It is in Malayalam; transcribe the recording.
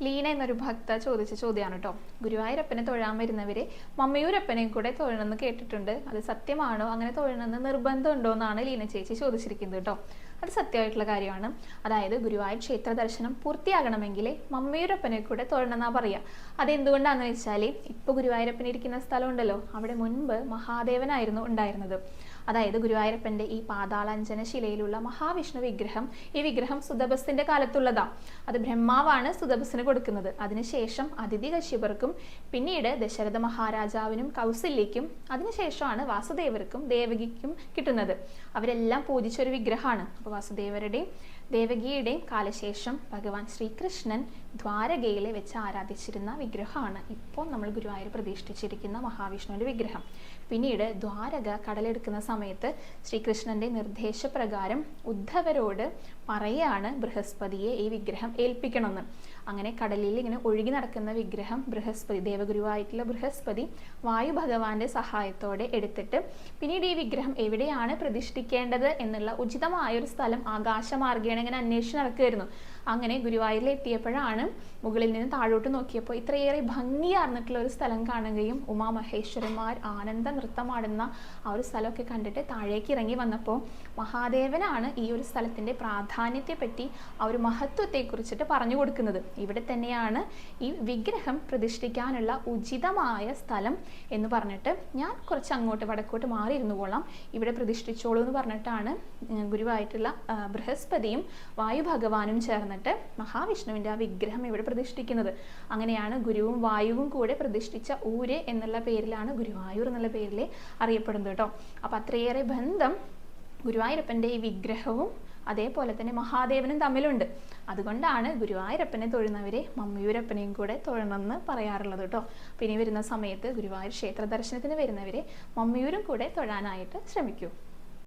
ലീന എന്നൊരു ഭക്ത ചോദിച്ച ചോദ്യമാണ് കേട്ടോ. ഗുരുവായൂരപ്പനെ തൊഴാൻ വരുന്നവരെ മമ്മിയൂരപ്പനെയും കൂടെ തൊഴണമെന്ന് കേട്ടിട്ടുണ്ട്. അത് സത്യമാണോ? അങ്ങനെ തൊഴണമെന്ന് നിർബന്ധമുണ്ടോ എന്നാണ് ലീന ചേച്ചി ചോദിച്ചിരിക്കുന്നത് കേട്ടോ. അത് സത്യമായിട്ടുള്ള കാര്യമാണ്. അതായത് ഗുരുവായൂർ ക്ഷേത്ര ദർശനം പൂർത്തിയാകണമെങ്കിൽ മമ്മിയൂരപ്പനെ കൂടെ തൊഴണമെന്നാണ് പറയുക. അതെന്തുകൊണ്ടാണെന്ന് വെച്ചാൽ ഇപ്പോൾ ഗുരുവായൂരപ്പൻ ഇരിക്കുന്ന സ്ഥലം ഉണ്ടല്ലോ, അവിടെ മുൻപ് മഹാദേവനായിരുന്നു ഉണ്ടായിരുന്നത്. അതായത് ഗുരുവായൂരപ്പൻ്റെ ഈ പാതാളാഞ്ജന ശിലയിലുള്ള മഹാവിഷ്ണു വിഗ്രഹം, ഈ വിഗ്രഹം സുതപസിന്റെ കാലത്തുള്ളതാ. അത് ബ്രഹ്മാവാണ് സുതപസിന് കൊടുക്കുന്നത്. അതിനുശേഷം അതിഥി കശ്യപർക്കും പിന്നീട് ദശരഥ മഹാരാജാവിനും കൗസല്യയ്ക്കും അതിനുശേഷമാണ് വാസുദേവർക്കും ദേവകിക്കും കിട്ടുന്നത്. അവരെല്ലാം പൂജിച്ചൊരു വിഗ്രഹമാണ്. അപ്പോൾ വാസുദേവരുടെയും ദേവകിയുടെയും കാലശേഷം ഭഗവാൻ ശ്രീകൃഷ്ണൻ ദ്വാരകയിൽ വെച്ച് ആരാധിച്ചിരുന്ന വിഗ്രഹമാണ് ഇപ്പോൾ നമ്മൾ ഗുരുവായൂർ പ്രതിഷ്ഠിച്ചിരിക്കുന്ന മഹാവിഷ്ണുവിൻ്റെ വിഗ്രഹം. പിന്നീട് ദ്വാരക കടലെടുക്കുന്ന സമയത്ത് ശ്രീകൃഷ്ണന്റെ നിർദ്ദേശപ്രകാരം ഉദ്ധവരോട് പറയാണ് ബൃഹസ്പതിയെ ഈ വിഗ്രഹം ഏൽപ്പിക്കണമെന്ന്. അങ്ങനെ കടലിൽ ഇങ്ങനെ ഒഴുകി നടക്കുന്ന വിഗ്രഹം ബൃഹസ്പതി, ദേവഗുരുവായിട്ടുള്ള ബൃഹസ്പതി വായു ഭഗവാന്റെ സഹായത്തോടെ എടുത്തിട്ട് പിന്നീട് ഈ വിഗ്രഹം എവിടെയാണ് പ്രതിഷ്ഠിക്കേണ്ടത് എന്നുള്ള ഉചിതമായൊരു സ്ഥലം ആകാശമാർഗേണ ഇങ്ങനെ അന്വേഷിച്ച് നടക്കുകയായിരുന്നു. അങ്ങനെ ഗുരുവായൂരിൽ എത്തിയപ്പോഴാണ് മുകളിൽ നിന്ന് താഴോട്ട് നോക്കിയപ്പോൾ ഇത്രയേറെ ഭംഗിയാർന്നിട്ടുള്ള ഒരു സ്ഥലം കാണുകയും ഉമാമഹേശ്വരന്മാർ ആനന്ദ നൃത്തമാടുന്ന ആ ഒരു സ്ഥലമൊക്കെ കണ്ടിട്ട് താഴേക്ക് ഇറങ്ങി വന്നപ്പോൾ മഹാദേവനാണ് ഈ ഒരു സ്ഥലത്തിൻ്റെ പ്രാധാന്യത്തെപ്പറ്റി, ആ ഒരു മഹത്വത്തെക്കുറിച്ചിട്ട് പറഞ്ഞു കൊടുക്കുന്നത്. ഇവിടെ തന്നെയാണ് ഈ വിഗ്രഹം പ്രതിഷ്ഠിക്കാനുള്ള ഉചിതമായ സ്ഥലം എന്ന് പറഞ്ഞിട്ട് ഞാൻ കുറച്ച് അങ്ങോട്ട് വടക്കോട്ട് മാറിയിരുന്നു കൊള്ളാം, ഇവിടെ പ്രതിഷ്ഠിച്ചോളൂ എന്ന് പറഞ്ഞിട്ടാണ് ഗുരുവായിട്ടുള്ള ബൃഹസ്പതിയും വായു ഭഗവാനും ചേർന്നിട്ട് മഹാവിഷ്ണുവിൻ്റെ ആ വിഗ്രഹം ഇവിടെ പ്രതിഷ്ഠിക്കുന്നത്. അങ്ങനെയാണ് ഗുരുവും വായുവും കൂടെ പ്രതിഷ്ഠിച്ച ഊര് എന്നുള്ള പേരിലാണ് ഗുരുവായൂർ എന്നുള്ള പേരിൽ അറിയപ്പെടുന്നത് കേട്ടോ. അപ്പം അത്രയേറെ ബന്ധം ഗുരുവായൂരപ്പൻ്റെ ഈ വിഗ്രഹവും അതേപോലെ തന്നെ മഹാദേവനും തമ്മിലുണ്ട്. അതുകൊണ്ടാണ് ഗുരുവായൂരപ്പനെ തൊഴുന്നവരെ മമ്മിയൂരപ്പനെയും കൂടെ തൊഴണമെന്ന് പറയാറുള്ളത് കേട്ടോ. പിന്നെ വരുന്ന സമയത്ത് ഗുരുവായൂർ ക്ഷേത്ര ദർശനത്തിന് വരുന്നവരെ മമ്മിയൂരും കൂടെ തൊഴാനായിട്ട് ശ്രമിക്കൂ.